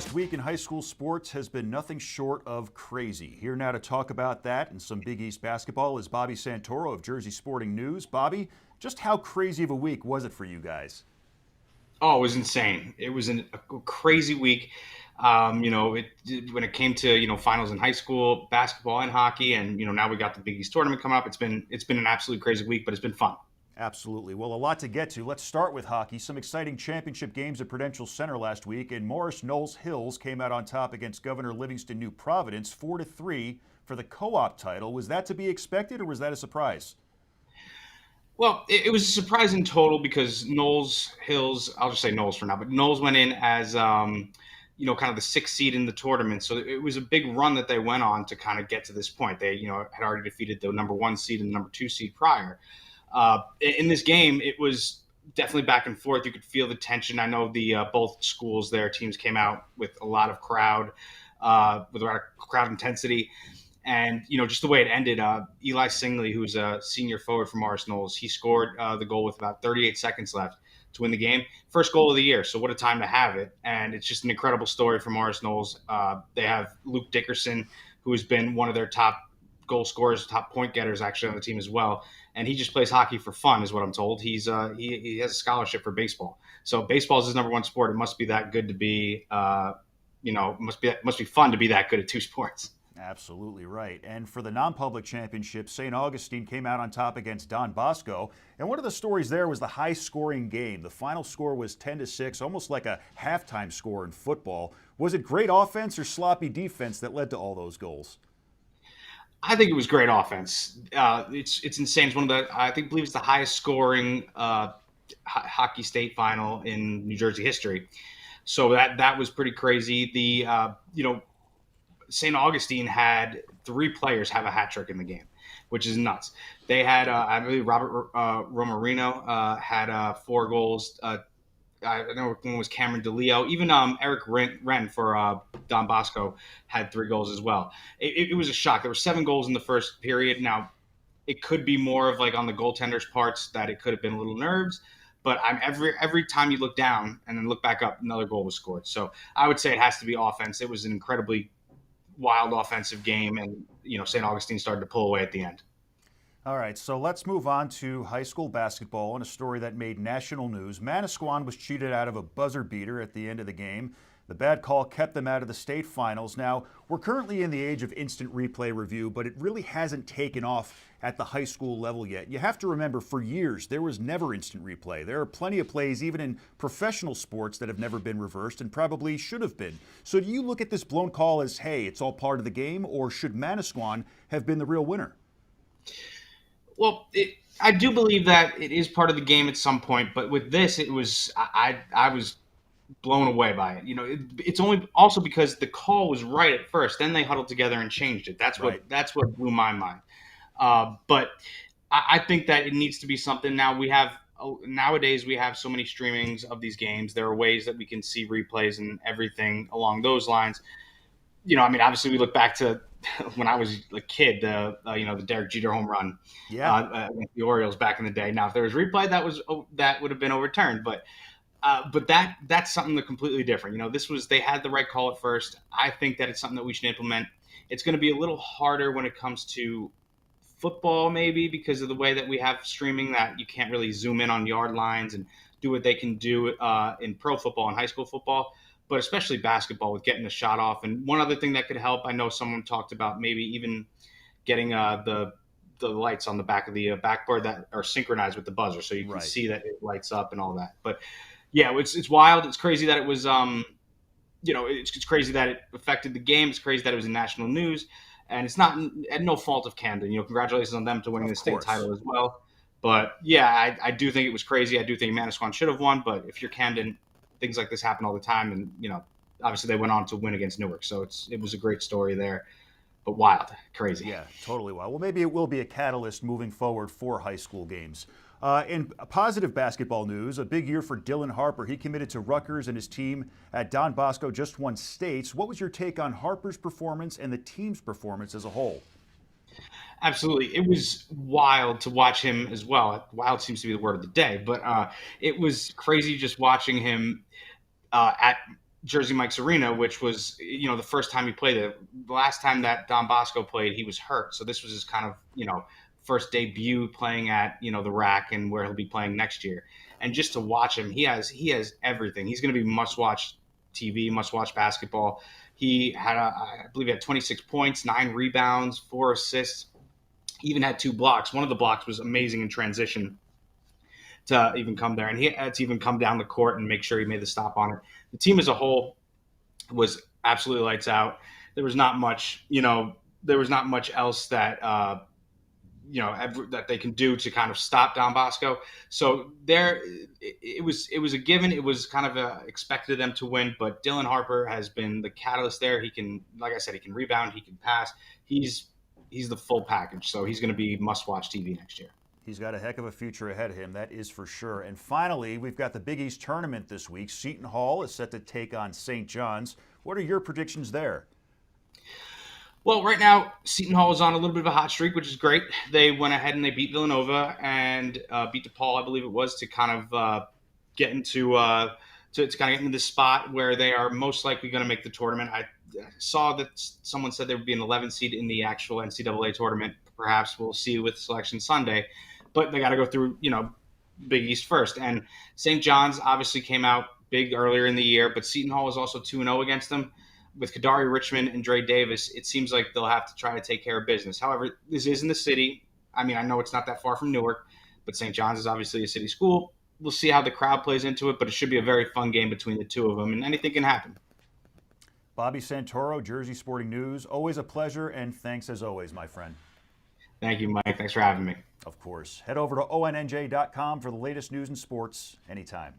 last week in high school sports has been nothing short of crazy. Here now to talk about that and some Big East basketball is Bobby Santoro of Jersey Sporting News. Bobby, just how crazy of a week was it for you guys? Oh, it was insane. It was a crazy week. When it came to finals in high school basketball and hockey, and now we got the Big East tournament coming up. It's been an absolutely crazy week, but it's been fun. Absolutely. Well, a lot to get to. Let's start with hockey. Some exciting championship games at Prudential Center last week, and Morris Knowles Hills came out on top against Governor Livingston New Providence 4-3 for the co-op title. Was that to be expected, or was that a surprise? Well, it was a surprise in total because Knowles Hills, I'll just say Knowles for now, but Knowles went in as kind of the sixth seed in the tournament. So it was a big run that they went on to kind of get to this point. They had already defeated the number one seed and the number two seed prior. In this game, it was definitely back and forth. You could feel the tension. I know the both schools, their teams came out with a lot of with a lot of crowd intensity, and just the way it ended. Eli Singley, who's a senior forward for Morris Knowles, he scored the goal with about 38 seconds left to win the game. First goal of the year, so what a time to have it! And it's just an incredible story for Morris Knowles. They have Luke Dickerson, who has been one of their top goal scorers, top point getters actually on the team as well. And he just plays hockey for fun, is what I'm told. He has a scholarship for baseball. So baseball is his number one sport. It must be that good to be, must be fun to be that good at two sports. Absolutely right. And for the non-public championship, St. Augustine came out on top against Don Bosco. And one of the stories there was the high-scoring game. The final score was 10-6, almost like a halftime score in football. Was it great offense or sloppy defense that led to all those goals? I think it was great offense. It's insane. It's one of the believe it's the highest scoring hockey state final in New Jersey history. So that was pretty crazy. The St. Augustine had three players have a hat trick in the game, which is nuts. They had I believe Robert Romarino had four goals. I know one was Cameron DeLeo. Even Eric Wren for Don Bosco had three goals as well. It was a shock. There were seven goals in the first period. Now, it could be more of like on the goaltender's parts that it could have been a little nerves. But every time you look down and then look back up, another goal was scored. So I would say it has to be offense. It was an incredibly wild offensive game, and St. Augustine started to pull away at the end. All right, so let's move on to high school basketball and a story that made national news. Manasquan was cheated out of a buzzer beater at the end of the game. The bad call kept them out of the state finals. Now, we're currently in the age of instant replay review, but it really hasn't taken off at the high school level yet. You have to remember, for years, there was never instant replay. There are plenty of plays, even in professional sports, that have never been reversed and probably should have been. So do you look at this blown call as, hey, it's all part of the game, or should Manasquan have been the real winner? Well, I do believe that it is part of the game at some point, but with this, I was blown away by it. It's only also because the call was right at first. Then they huddled together and changed it. Right. That's what blew my mind. But I think that it needs to be something. Now nowadays we have so many streamings of these games. There are ways that we can see replays and everything along those lines. Obviously we look back to when I was a kid, the Derek Jeter home run, Yeah. against the Orioles back in the day. Now, if there was replay, that would have been overturned, but that's something that completely different. They had the right call at first. I think that it's something that we should implement. It's going to be a little harder when it comes to football, maybe because of the way that we have streaming, that you can't really zoom in on yard lines and do what they can do in pro football and high school football, but especially basketball with getting the shot off. And one other thing that could help, I know someone talked about maybe even getting the lights on the back of the backboard that are synchronized with the buzzer, so you can Right. see that it lights up and all that. But yeah, it's wild. It's crazy that it was it's crazy that it affected the game. It's crazy that it was in national news, and it's not at no fault of Camden. Congratulations on them to winning Of the state course. title as well. But yeah, I do think it was crazy. I do think Manasquan should have won. But if you're Camden, things like this happen all the time, and obviously they went on to win against Newark, so it was a great story there. But wild, crazy. Yeah, totally wild. Well, maybe it will be a catalyst moving forward for high school games. In positive basketball news, a big year for Dylan Harper. He committed to Rutgers, and his team at Don Bosco just won states. What was your take on Harper's performance and the team's performance as a whole? Absolutely. It was wild to watch him as well. Wild seems to be the word of the day, but it was crazy just watching him at Jersey Mike's Arena, which was, the first time he played it. The last time that Don Bosco played, he was hurt. So this was his kind of, first debut playing at, the RAC and where he'll be playing next year. And just to watch him, he has everything. He's going to be must watch TV, must watch basketball. I believe he had 26 points, 9 rebounds, 4 assists, even had 2 blocks. One of the blocks was amazing in transition to even come there, and he had to even come down the court and make sure he made the stop on it. The team as a whole was absolutely lights out. There was not much, there was not much else that that they can do to kind of stop Don Bosco. So it was a given. It was kind of expected them to win, but Dylan Harper has been the catalyst there. He can, like I said, he can rebound, he can pass. He's the full package. So he's going to be must watch TV next year. He's got a heck of a future ahead of him, that is for sure. And finally, we've got the Big East tournament this week. Seton Hall is set to take on St. John's. What are your predictions there? Well, right now, Seton Hall is on a little bit of a hot streak, which is great. They went ahead and they beat Villanova and beat DePaul, I believe it was, to kind of get into to kind of get into this spot where they are most likely going to make the tournament. I saw that someone said there would be an 11 seed in the actual NCAA tournament. Perhaps we'll see with Selection Sunday, but they got to go through, Big East first. And St. John's obviously came out big earlier in the year, but Seton Hall is also 2-0 against them. With Kadari Richmond and Dre Davis, it seems like they'll have to try to take care of business. However, this is in the city. I mean, I know it's not that far from Newark, but St. John's is obviously a city school. We'll see how the crowd plays into it, but it should be a very fun game between the two of them, and anything can happen. Bobby Santoro, Jersey Sporting News. Always a pleasure, and thanks as always, my friend. Thank you, Mike. Thanks for having me. Of course. Head over to ONNJ.com for the latest news and sports anytime.